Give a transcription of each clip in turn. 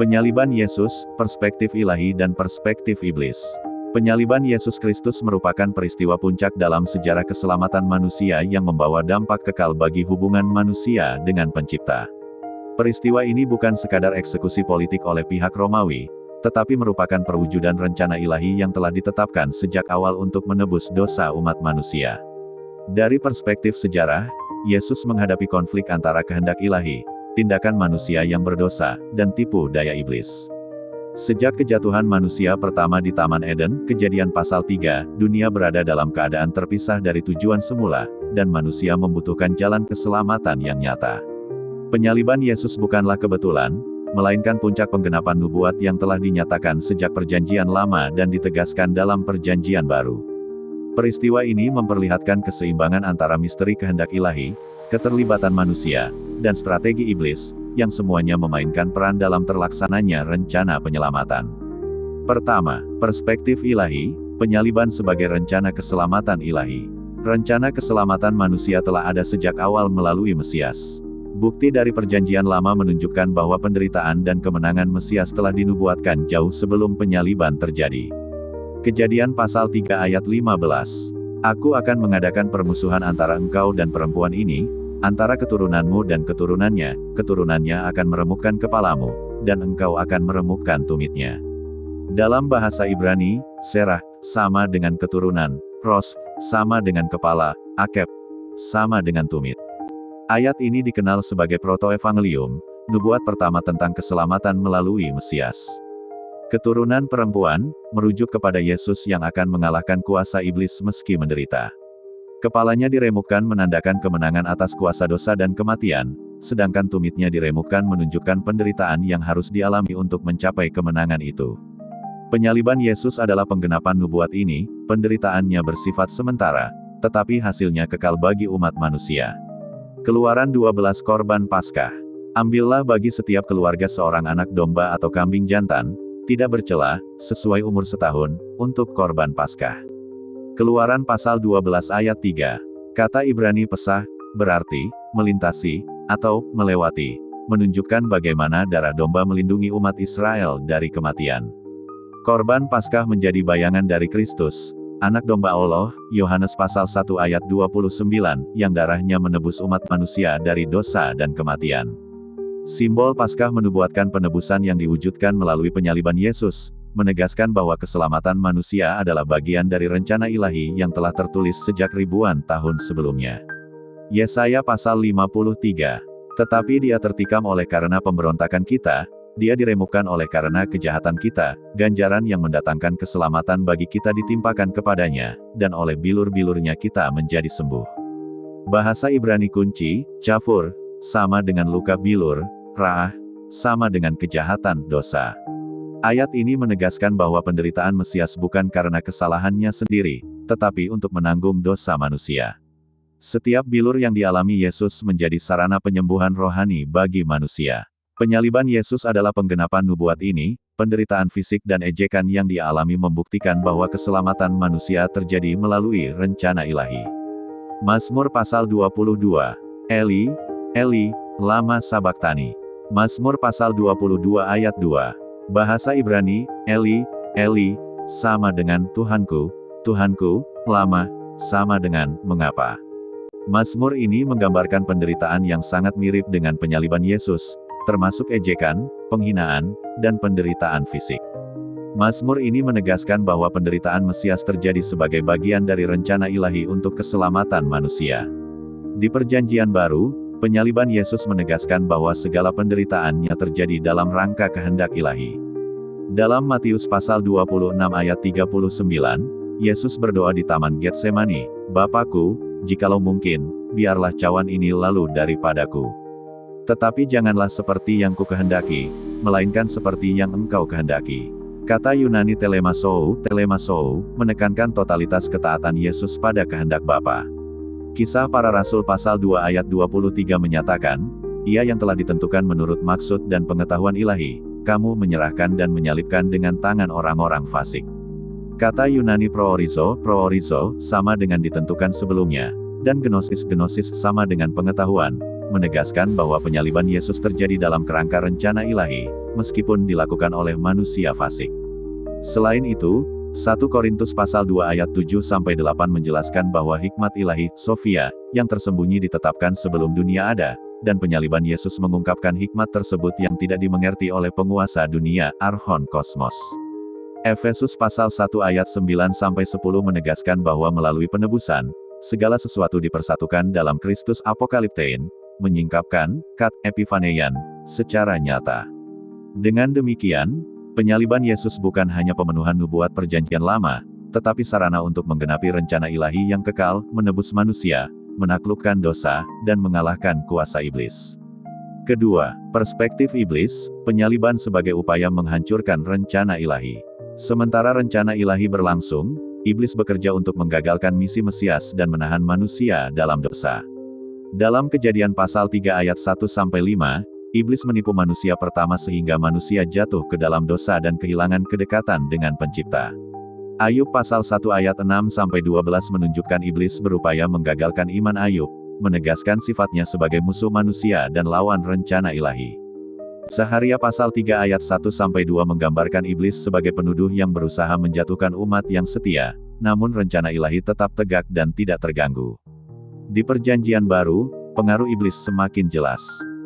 Penyaliban Yesus, perspektif ilahi dan perspektif iblis. Penyaliban Yesus Kristus merupakan peristiwa puncak dalam sejarah keselamatan manusia yang membawa dampak kekal bagi hubungan manusia dengan Pencipta. Peristiwa ini bukan sekadar eksekusi politik oleh pihak Romawi, tetapi merupakan perwujudan rencana ilahi yang telah ditetapkan sejak awal untuk menebus dosa umat manusia. Dari perspektif sejarah, Yesus menghadapi konflik antara kehendak ilahi, tindakan manusia yang berdosa, dan tipu daya iblis. Sejak kejatuhan manusia pertama di Taman Eden, Kejadian pasal 3, dunia berada dalam keadaan terpisah dari tujuan semula, dan manusia membutuhkan jalan keselamatan yang nyata. Penyaliban Yesus bukanlah kebetulan, melainkan puncak penggenapan nubuat yang telah dinyatakan sejak Perjanjian Lama dan ditegaskan dalam Perjanjian Baru. Peristiwa ini memperlihatkan keseimbangan antara misteri kehendak ilahi, keterlibatan manusia, dan strategi iblis, yang semuanya memainkan peran dalam terlaksananya rencana penyelamatan. Pertama, perspektif ilahi, penyaliban sebagai rencana keselamatan ilahi. Rencana keselamatan manusia telah ada sejak awal melalui Mesias. Bukti dari Perjanjian Lama menunjukkan bahwa penderitaan dan kemenangan Mesias telah dinubuatkan jauh sebelum penyaliban terjadi. Kejadian pasal 3 ayat 15. Aku akan mengadakan permusuhan antara engkau dan perempuan ini, antara keturunanmu dan keturunannya, keturunannya akan meremukkan kepalamu, dan engkau akan meremukkan tumitnya. Dalam bahasa Ibrani, Serah, sama dengan keturunan, Ros, sama dengan kepala, Akeb, sama dengan tumit. Ayat ini dikenal sebagai protoevangelium, nubuat pertama tentang keselamatan melalui Mesias. Keturunan perempuan, merujuk kepada Yesus yang akan mengalahkan kuasa iblis meski menderita. Kepalanya diremukkan menandakan kemenangan atas kuasa dosa dan kematian, sedangkan tumitnya diremukkan menunjukkan penderitaan yang harus dialami untuk mencapai kemenangan itu. Penyaliban Yesus adalah penggenapan nubuat ini, penderitaannya bersifat sementara, tetapi hasilnya kekal bagi umat manusia. Keluaran 12 Korban Paskah. Ambillah bagi setiap keluarga seorang anak domba atau kambing jantan, tidak bercela, sesuai umur setahun, untuk korban Paskah. Keluaran pasal 12 ayat 3. Kata Ibrani pesah, berarti, melintasi, atau melewati, menunjukkan bagaimana darah domba melindungi umat Israel dari kematian. Korban Paskah menjadi bayangan dari Kristus, anak domba Allah, Yohanes pasal 1 ayat 29, yang darahnya menebus umat manusia dari dosa dan kematian. Simbol Paskah menubuatkan penebusan yang diwujudkan melalui penyaliban Yesus, menegaskan bahwa keselamatan manusia adalah bagian dari rencana ilahi yang telah tertulis sejak ribuan tahun sebelumnya. Yesaya pasal 53. Tetapi dia tertikam oleh karena pemberontakan kita, dia diremukkan oleh karena kejahatan kita, ganjaran yang mendatangkan keselamatan bagi kita ditimpakan kepadanya, dan oleh bilur-bilurnya kita menjadi sembuh. Bahasa Ibrani kunci, chafur, sama dengan luka bilur, ra'ah, sama dengan kejahatan, dosa. Ayat ini menegaskan bahwa penderitaan Mesias bukan karena kesalahannya sendiri, tetapi untuk menanggung dosa manusia. Setiap bilur yang dialami Yesus menjadi sarana penyembuhan rohani bagi manusia. Penyaliban Yesus adalah penggenapan nubuat ini, penderitaan fisik dan ejekan yang dialami membuktikan bahwa keselamatan manusia terjadi melalui rencana ilahi. Mazmur pasal 22. Eli, Eli, lama sabachthani. Mazmur pasal 22 ayat 2. Bahasa Ibrani, Eli, Eli, sama dengan Tuhanku, Tuhanku, lama, sama dengan mengapa. Mazmur ini menggambarkan penderitaan yang sangat mirip dengan penyaliban Yesus, termasuk ejekan, penghinaan, dan penderitaan fisik. Mazmur ini menegaskan bahwa penderitaan Mesias terjadi sebagai bagian dari rencana ilahi untuk keselamatan manusia. Di Perjanjian Baru, penyaliban Yesus menegaskan bahwa segala penderitaannya terjadi dalam rangka kehendak ilahi. Dalam Matius pasal 26 ayat 39, Yesus berdoa di Taman Getsemani, Bapakku, jikalau mungkin, biarlah cawan ini lalu daripadaku. Tetapi janganlah seperti yang kukehendaki, melainkan seperti yang engkau kehendaki. Kata Yunani telemasou, menekankan totalitas ketaatan Yesus pada kehendak Bapa. Kisah Para Rasul pasal 2 ayat 23 menyatakan, ia yang telah ditentukan menurut maksud dan pengetahuan ilahi, kamu menyerahkan dan menyalibkan dengan tangan orang-orang fasik. Kata Yunani proorizo, sama dengan ditentukan sebelumnya, dan gnosis sama dengan pengetahuan, menegaskan bahwa penyaliban Yesus terjadi dalam kerangka rencana ilahi, meskipun dilakukan oleh manusia fasik. Selain itu, 1 Korintus pasal 2 ayat 7-8 menjelaskan bahwa hikmat ilahi, Sophia, yang tersembunyi ditetapkan sebelum dunia ada, dan penyaliban Yesus mengungkapkan hikmat tersebut yang tidak dimengerti oleh penguasa dunia, Archon Kosmos. Efesus pasal 1 ayat 9-10 menegaskan bahwa melalui penebusan, segala sesuatu dipersatukan dalam Kristus apokaliptein, menyingkapkan, kat epifaneian, secara nyata. Dengan demikian, penyaliban Yesus bukan hanya pemenuhan nubuat perjanjian lama, tetapi sarana untuk menggenapi rencana ilahi yang kekal, menebus manusia, menaklukkan dosa, dan mengalahkan kuasa iblis. Kedua, perspektif iblis, penyaliban sebagai upaya menghancurkan rencana ilahi. Sementara rencana ilahi berlangsung, iblis bekerja untuk menggagalkan misi Mesias dan menahan manusia dalam dosa. Dalam Kejadian pasal 3 ayat 1-5, iblis menipu manusia pertama sehingga manusia jatuh ke dalam dosa dan kehilangan kedekatan dengan Pencipta. Ayub pasal 1 ayat 6-12 menunjukkan iblis berupaya menggagalkan iman Ayub, menegaskan sifatnya sebagai musuh manusia dan lawan rencana ilahi. Zaharia pasal 3 ayat 1-2 menggambarkan iblis sebagai penuduh yang berusaha menjatuhkan umat yang setia, namun rencana ilahi tetap tegak dan tidak terganggu. Di Perjanjian Baru, pengaruh iblis semakin jelas.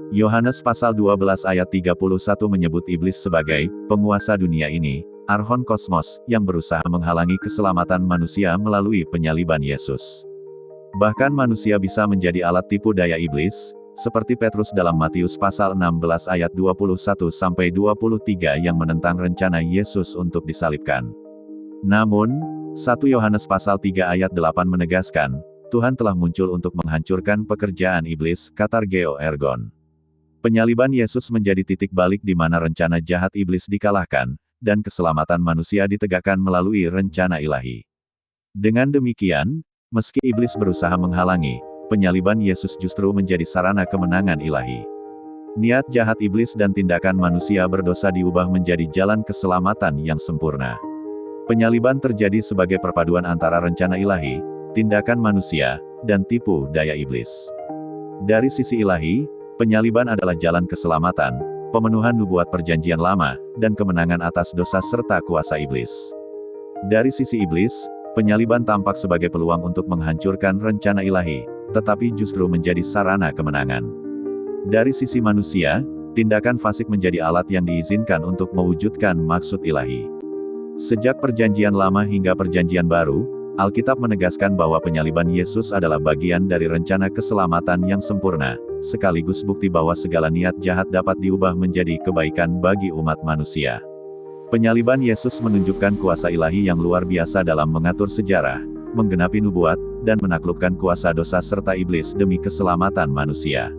Yohanes pasal 12 ayat 31 menyebut iblis sebagai penguasa dunia ini, Archon Kosmos, yang berusaha menghalangi keselamatan manusia melalui penyaliban Yesus. Bahkan manusia bisa menjadi alat tipu daya iblis, seperti Petrus dalam Matius pasal 16 ayat 21-23 yang menentang rencana Yesus untuk disalibkan. Namun, 1 Yohanes pasal 3 ayat 8 menegaskan, Tuhan telah muncul untuk menghancurkan pekerjaan iblis, katargeo ergon. Penyaliban Yesus menjadi titik balik di mana rencana jahat iblis dikalahkan, dan keselamatan manusia ditegakkan melalui rencana ilahi. Dengan demikian, meski iblis berusaha menghalangi, penyaliban Yesus justru menjadi sarana kemenangan ilahi. Niat jahat iblis dan tindakan manusia berdosa diubah menjadi jalan keselamatan yang sempurna. Penyaliban terjadi sebagai perpaduan antara rencana ilahi, tindakan manusia, dan tipu daya iblis. Dari sisi ilahi, penyaliban adalah jalan keselamatan, pemenuhan nubuat perjanjian lama, dan kemenangan atas dosa serta kuasa iblis. Dari sisi iblis, penyaliban tampak sebagai peluang untuk menghancurkan rencana ilahi, tetapi justru menjadi sarana kemenangan. Dari sisi manusia, tindakan fasik menjadi alat yang diizinkan untuk mewujudkan maksud ilahi. Sejak Perjanjian Lama hingga Perjanjian Baru, Alkitab menegaskan bahwa penyaliban Yesus adalah bagian dari rencana keselamatan yang sempurna, sekaligus bukti bahwa segala niat jahat dapat diubah menjadi kebaikan bagi umat manusia. Penyaliban Yesus menunjukkan kuasa ilahi yang luar biasa dalam mengatur sejarah, menggenapi nubuat, dan menaklukkan kuasa dosa serta iblis demi keselamatan manusia.